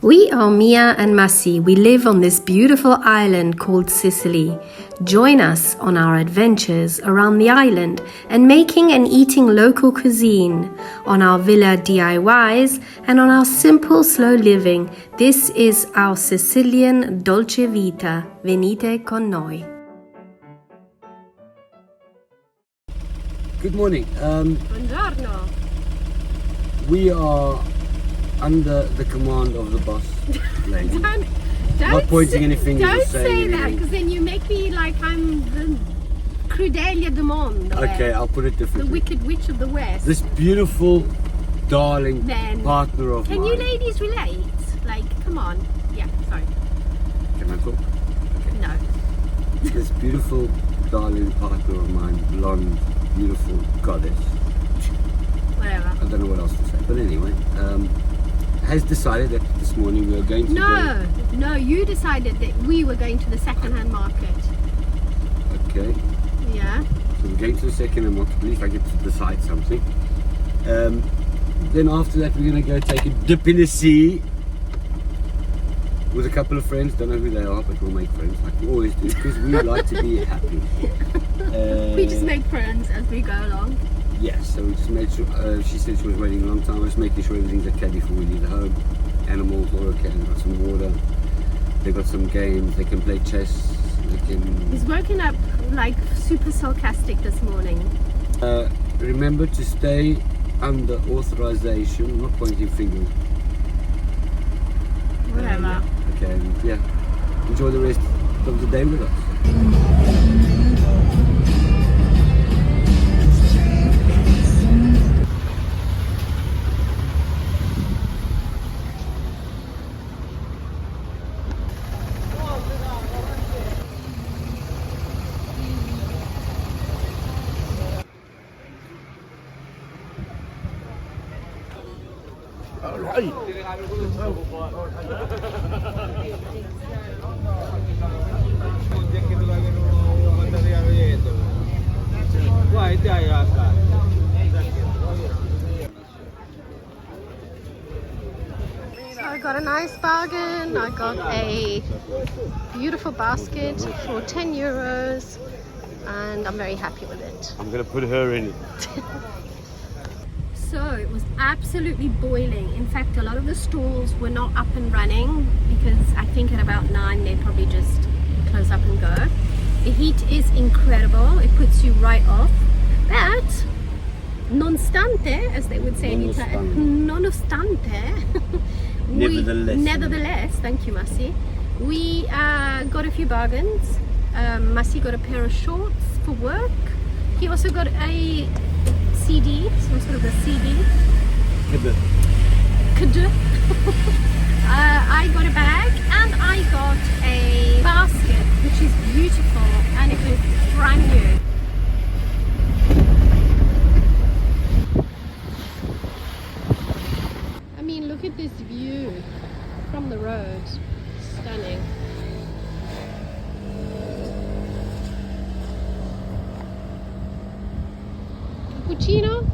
We are Mia and Massi. We live on this beautiful island called Sicily. Join us on our adventures around the island and making and eating local cuisine, on our villa DIYs and on our simple slow living. This is our Sicilian dolce vita. Venite con noi. Good morning. Buongiorno. We are under the command of the boss lady. Don't Not pointing any fingers. Don't or saying say that, anything. because then you make me like I'm the Crudelia de Monde. Okay, I'll put it The differently. Wicked Witch of the West. This beautiful, darling Then, partner of mine. Can you ladies relate? Like, come on. Yeah, sorry. Can I talk? No. This beautiful, darling partner of mine, blonde, beautiful goddess. Whatever. I don't know what else to say, but anyway, has decided that this morning we are going to No, you decided that we were going to the second-hand market. Okay. Yeah. So we're going to the second-hand market. At least I get to decide something. Then after that, we're going to go take a dip in the sea with a couple of friends. Don't know who they are, but we'll make friends like we always do, because we like to be happy. We just make friends as we go along. Yes, so we just made sure, she said she was waiting a long time, I was making sure everything's okay before we leave the home. Animals are okay, they've got some water, they've got some games, they can play chess, they can... He's woken up like super sarcastic this morning. Remember to stay under authorization, I'm not pointing fingers. Whatever. Okay, and yeah, enjoy the rest of the day with us. So I got a nice bargain. I got a beautiful basket for 10 euros and I'm very happy with it. I'm gonna put her in it. So it was absolutely boiling. In fact, a lot of the stalls were not up and running because I think at about 9 they probably just close up and go. The heat is incredible. It puts you right off. But nonostante, as they would say in Italian, nonostante, nevertheless, thank you, Massi. We got a few bargains. Massi got a pair of shorts for work. He also got a CD, some sort of a CD. Cadeau. I got a bag and I got a basket, which is beautiful and it was brand new. I mean, look at this view from the road. Stunning. Cappuccino?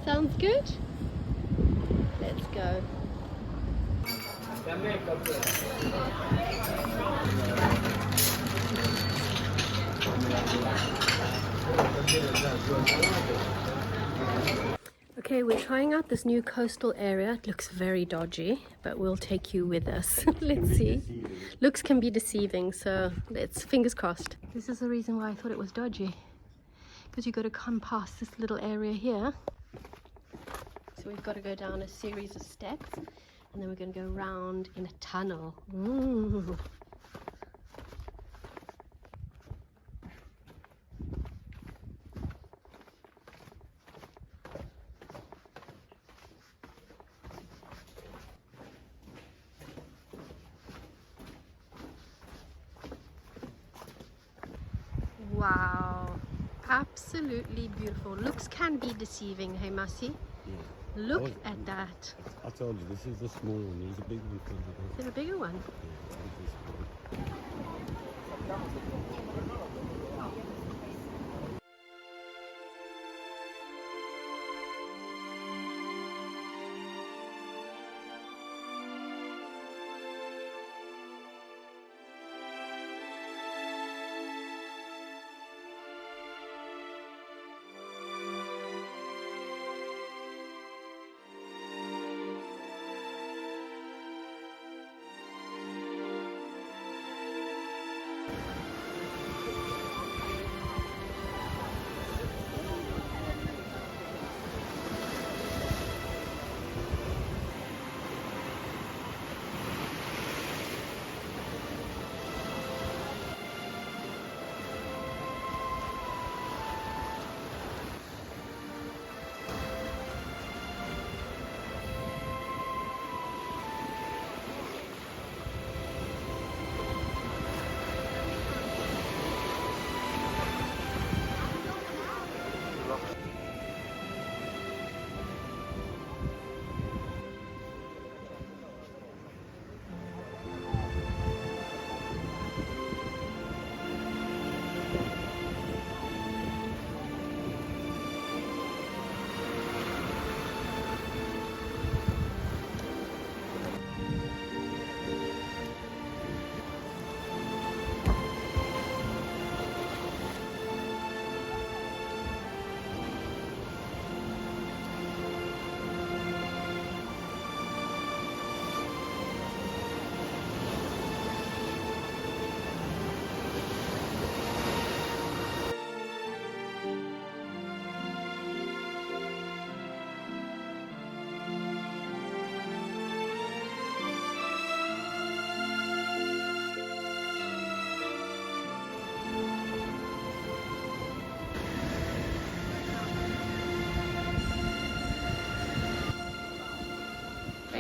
Sounds good? Let's go. Okay, we're trying out this new coastal area. It looks very dodgy, but we'll take you with us. Let's see. Looks can be deceiving, so let's fingers crossed. This is the reason why I thought it was dodgy, because you've got to come past this little area here. So we've got to go down a series of steps and then we're going to go round in a tunnel. Ooh. Wow, absolutely beautiful. Looks can be deceiving, hey Massi? Yeah. Look at that. I told you, this is the small one. There's a big one. Is it a bigger one?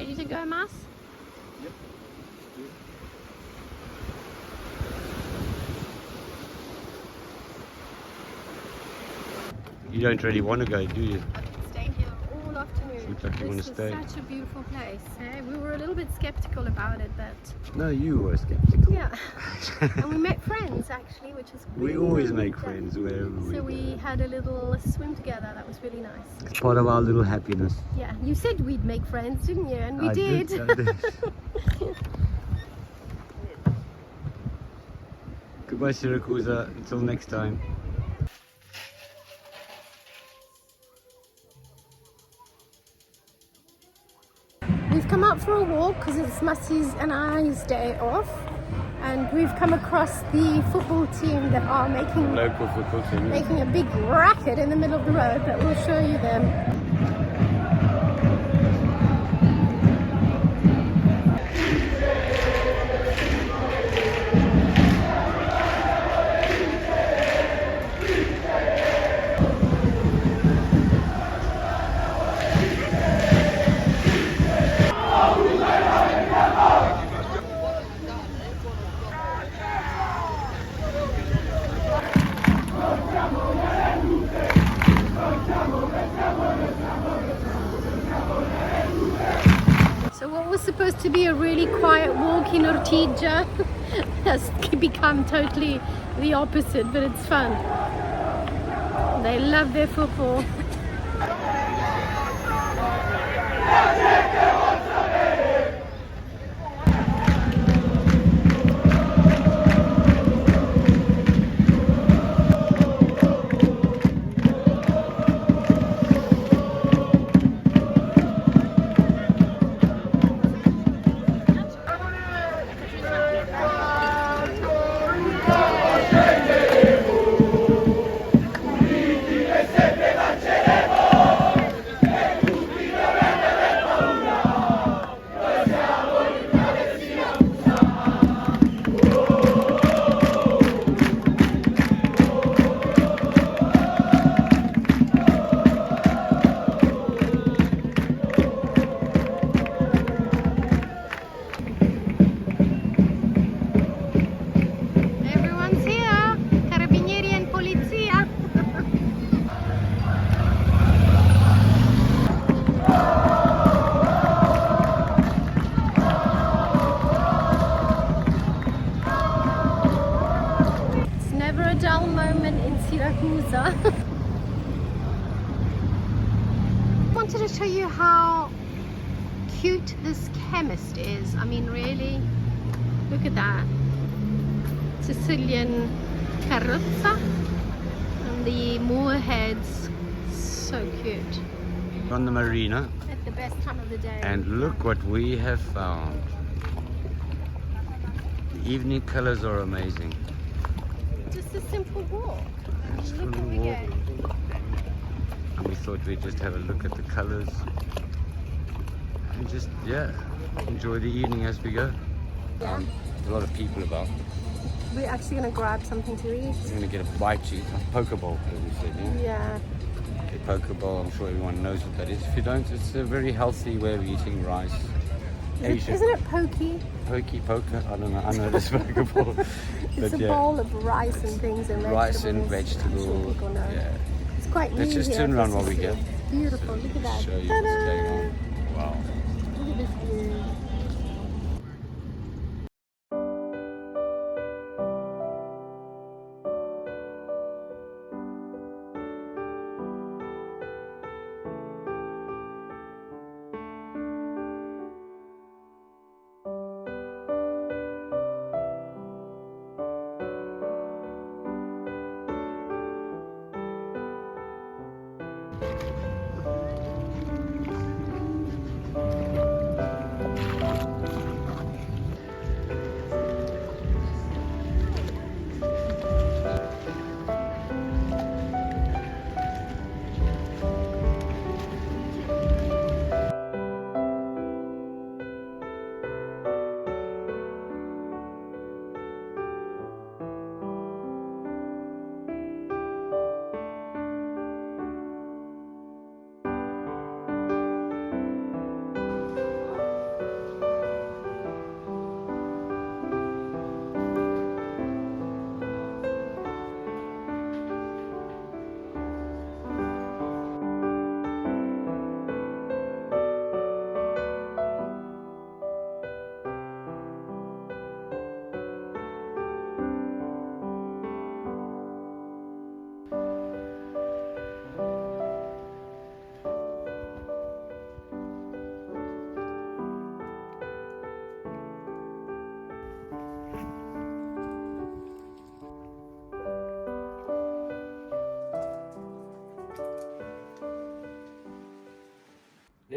Ready to go, Mas? Yep. You don't really want to go, do you? I could stay here all afternoon. Seems like you want to This stay. is such a beautiful place. Eh? We were a little bit skeptical about it, but No, you were skeptical. yeah. And we met friends actually, which is We really always nice. make friends wherever we So go. we had a little swim together. That was really nice. It's part of our little happiness. Yeah, you said we'd make friends, didn't you? And we I did. I did. Goodbye, Siracusa. Until next time. We've come out for a walk because it's Massey's and I's day off, and we've come across the football team that are making Local football team. a big racket in the middle of the road, but we'll show you them. So what was supposed to be a really quiet walk in Ortigia has become totally the opposite, but it's fun. They love their football. Everyone's here. Carabinieri and Polizia. It's never a dull moment in Siracusa. I wanted to show you how cute this chemist is. I mean, really, look at that. Sicilian carrozza and the moorheads, so cute. On the marina, At the best time of the day. and look what we have found. The evening colors are amazing. Just a simple walk. Just Look a what we walk. get. And we thought we'd just have a look at the colors and just, yeah, enjoy the evening as we go. Yeah. There's a lot of people about. We're actually going to grab something to eat. We're going to get a bite to eat, a poke bowl, as we said, yeah? Yeah. A poke bowl, I'm sure everyone knows what that is. If you don't, it's a very healthy way of eating rice. Asian. Isn't it pokey? Poker? I don't know. I know this poke bowl. It's But a yeah, bowl of rice and things and vegetables. rice and I'm sure vegetables. people know. Yeah. It's quite Let's new just here turn at around while we Sicily. go. Beautiful. Look at that. Show you Ta-da! what's going on. Wow. Look at this view.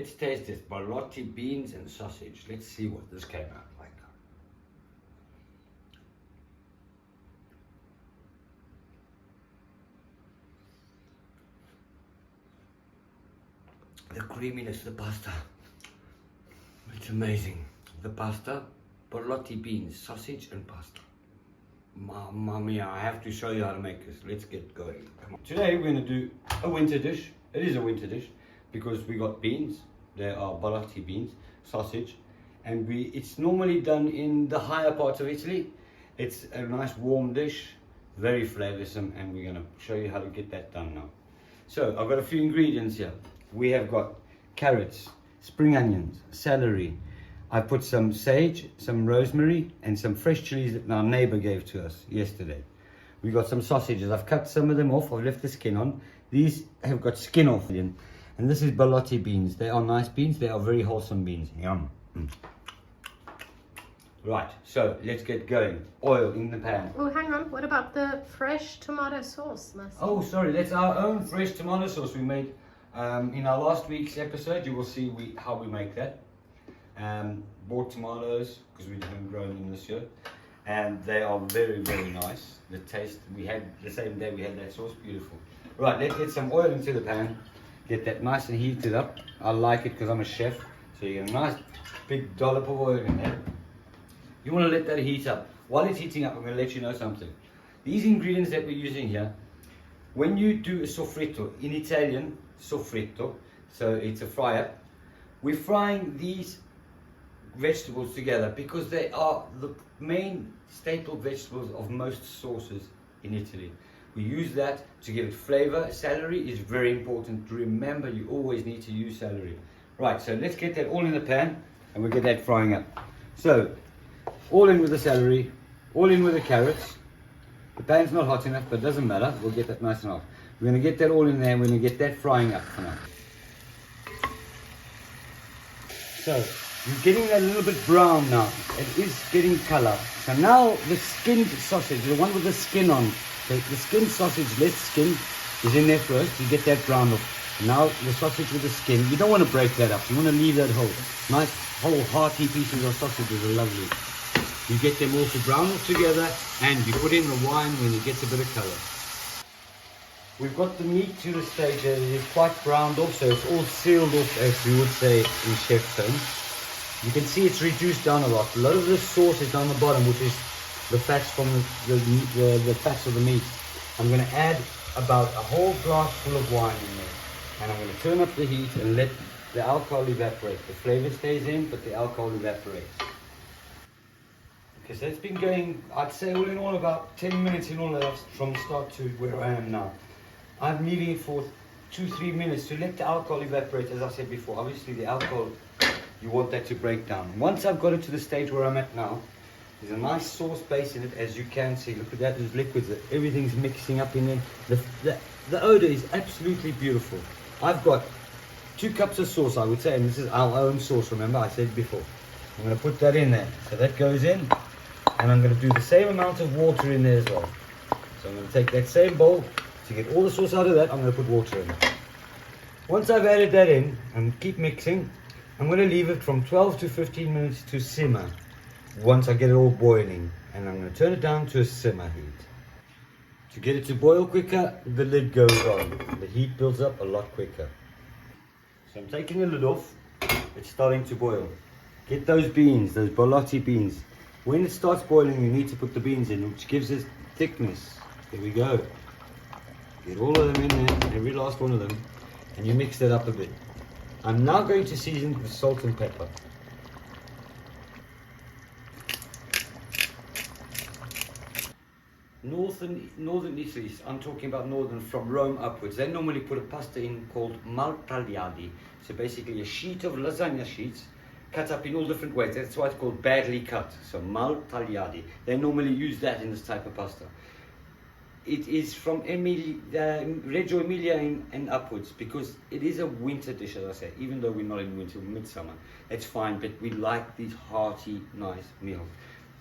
Let's taste this ballotti beans and sausage. Let's see what this came out like. The creaminess of the pasta, it's amazing. The pasta, ballotti beans, sausage and pasta. Mamma mia, I have to show you how to make this. Let's get going. Come on. Today we're going to do a winter dish. It is a winter dish because we got beans. There are ballotti beans, sausage, and it's normally done in the higher parts of Italy. It's a nice warm dish, very flavoursome, and we're going to show you how to get that done now. So I've got a few ingredients here. We have got carrots, spring onions, celery. I put some sage, some rosemary, and some fresh chilies that our neighbour gave to us yesterday. We got some sausages. I've cut some of them off. I've left the skin on. These have got skin off. And this is ballotti beans. They are nice beans. They are very wholesome beans. Yum. Right, so let's get going. Oil in the pan. Oh, hang on. What about the fresh tomato sauce, Marcel? Oh, sorry. That's our own fresh tomato sauce we made. In our last week's episode, you will see how we make that. Bought tomatoes because we didn't grow them this year, and they are very, very nice. The taste we had the same day we had that sauce, beautiful. Right, let's get some oil into the pan, get that nice and heated up. I like it because I'm a chef, so you get a nice big dollop of oil in there. You want to let that heat up. While it's heating up, I'm going to let you know something. These ingredients that we're using here, when you do a soffritto, in Italian, soffritto, so it's a fry up, we're frying these vegetables together because they are the main staple vegetables of most sauces in Italy. We use that to give it flavor. Celery is very important. Remember, you always need to use celery. Right, so let's get that all in the pan and we'll get that frying up. So, all in with the celery, all in with the carrots. The pan's not hot enough, but it doesn't matter. We'll get that nice and hot. We're going to get that all in there and we're going to get that frying up for now. So, you're getting that a little bit brown now. It is getting color. So now the skinned sausage, the one with the skin on, the skinned sausage, less skin, is in there first. You get that brown off. Now the sausage with the skin, you don't want to break that up. You want to leave that whole. Nice whole hearty pieces of sausages are lovely. You get them all to brown off together and you put in the wine when it gets a bit of color. We've got the meat to the stage that it is quite browned off, so it's all sealed off, as you would say in chef terms. You can see it's reduced down a lot. A lot of the sauce is down the bottom, which is the fats from the fats of the meat. I'm going to add about a whole glass full of wine in there. And I'm going to turn up the heat and let the alcohol evaporate. The flavor stays in, but the alcohol evaporates. Okay, so it's been going, I'd say all in all, about 10 minutes in all of that from start to where I am now. I'm leaving it for 2-3 minutes to let the alcohol evaporate, as I said before. Obviously the alcohol, you want that to break down. Once I've got it to the stage where I'm at now, there's a nice sauce base in it, as you can see. Look at that, there's liquids, everything's mixing up in there. The odor is absolutely beautiful. I've got 2 cups of sauce, I would say, and this is our own sauce, remember I said before. I'm going to put that in there. So that goes in, and I'm going to do the same amount of water in there as well. So I'm going to take that same bowl, to get all the sauce out of that, I'm going to put water in. Once I've added that in, and keep mixing, I'm going to leave it from 12 to 15 minutes to simmer. Once I get it all boiling, and I'm going to turn it down to a simmer heat. To get it to boil quicker, the lid goes on. The heat builds up a lot quicker. So I'm taking the lid off. It's starting to boil. Get those beans, those ballotti beans. When it starts boiling, you need to put the beans in, which gives it thickness. There we go. Get all of them in there, every last one of them, and you mix that up a bit. I'm now going to season with salt and pepper. Northern Italy, I'm talking about northern from Rome upwards, they normally put a pasta in called maltagliati. So basically a sheet of lasagna sheets cut up in all different ways. That's why it's called badly cut. So maltagliati. They normally use that in this type of pasta. It is from Reggio Emilia and upwards, because it is a winter dish, as I say, even though we're not in winter, midsummer. It's fine, but we like these hearty, nice meals.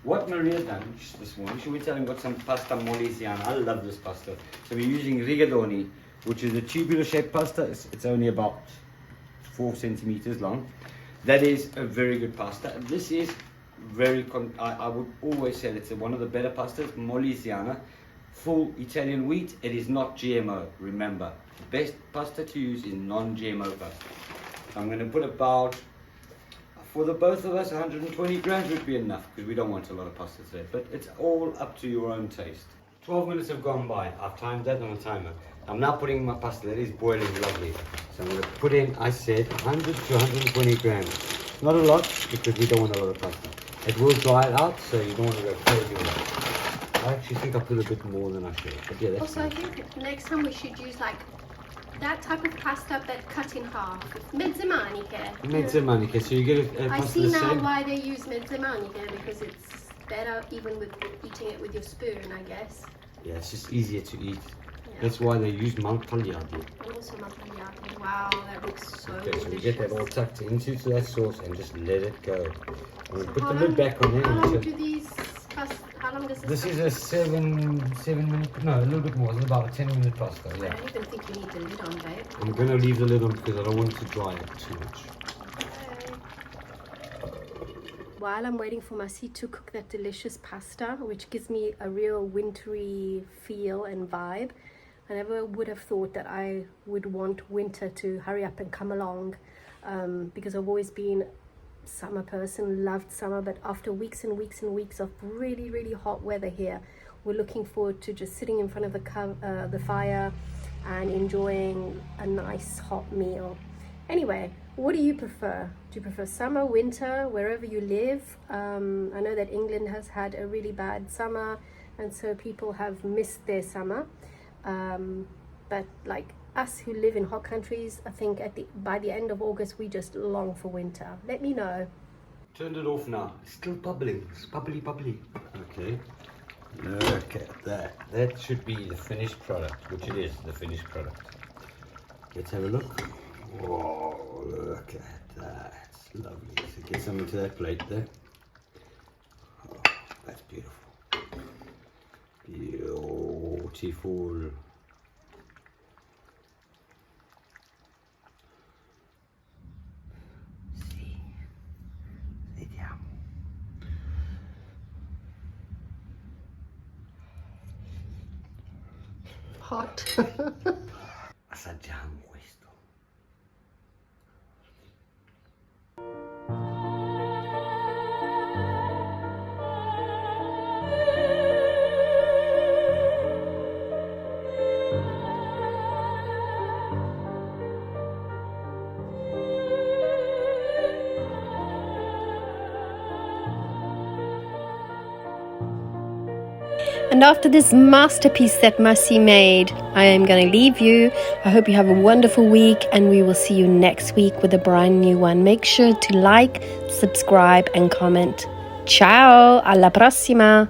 What Maria's done this morning, she was telling got some pasta molesiana. I love this pasta. So we're using rigatoni, which is a tubular shaped pasta. It's only about 4 centimeters long. That is a very good pasta. This is very, I would always say it's one of the better pastas, Molisiana, full Italian wheat. It is not GMO, remember. The best pasta to use is non-GMO pasta. I'm going to put about, for the both of us, 120 grams would be enough because we don't want a lot of pasta today, but it's all up to your own taste. 12 minutes have gone by. I've timed that on a timer. I'm now putting in my pasta. That is boiling lovely. So I'm going to put in, I said, 100 to 120 grams. Not a lot because we don't want a lot of pasta. It will dry it out, so you don't want to go crazy with it. I actually think I put a bit more than I should. But yeah, that's also, nice. I think next time we should use like that type of pasta but cut in half. Mezze maniche. Mezze maniche, so you get a I pasta see the now same. why they use mezze maniche, because it's better even with eating it with your spoon, I guess. Yeah, it's just easier to eat. Yeah. That's why they use maltagliati. And also maltagliati. Wow, that looks so Okay, delicious. so we get that all tucked into that sauce and just let it go. I'm going to put How the lid long- back on there. How long and do these how long does this is a 7 minute, no, a little bit more. It's about a 10-minute pasta, I yeah. don't even think you need the lid on, babe. I'm going to leave the lid on because I don't want it to dry it too much. While I'm waiting for Masi to cook that delicious pasta, which gives me a real wintry feel and vibe, I never would have thought that I would want winter to hurry up and come along, because I've always been a summer person, loved summer, but after weeks and weeks and weeks of really, really hot weather here, we're looking forward to just sitting in front of the fire and enjoying a nice hot meal. Anyway, what do you prefer? Do you prefer summer, winter, wherever you live? I know that England has had a really bad summer, and so people have missed their summer. But like us who live in hot countries, I think by the end of August, we just long for winter. Let me know. Turned it off now. It's still bubbling. It's bubbly, bubbly. Okay. Look at that. That should be the finished product, which it is, the finished product. Let's have a look. Whoa, look at that. It's lovely. So get some into that plate there. Oh, that's beautiful. Beautiful. Sì. Vediamo. Hot. Assaggiamo questo. And after this masterpiece that Masi made, I am going to leave you. I hope you have a wonderful week, and we will see you next week with a brand new one. Make sure to like, subscribe, and comment. Ciao, alla prossima!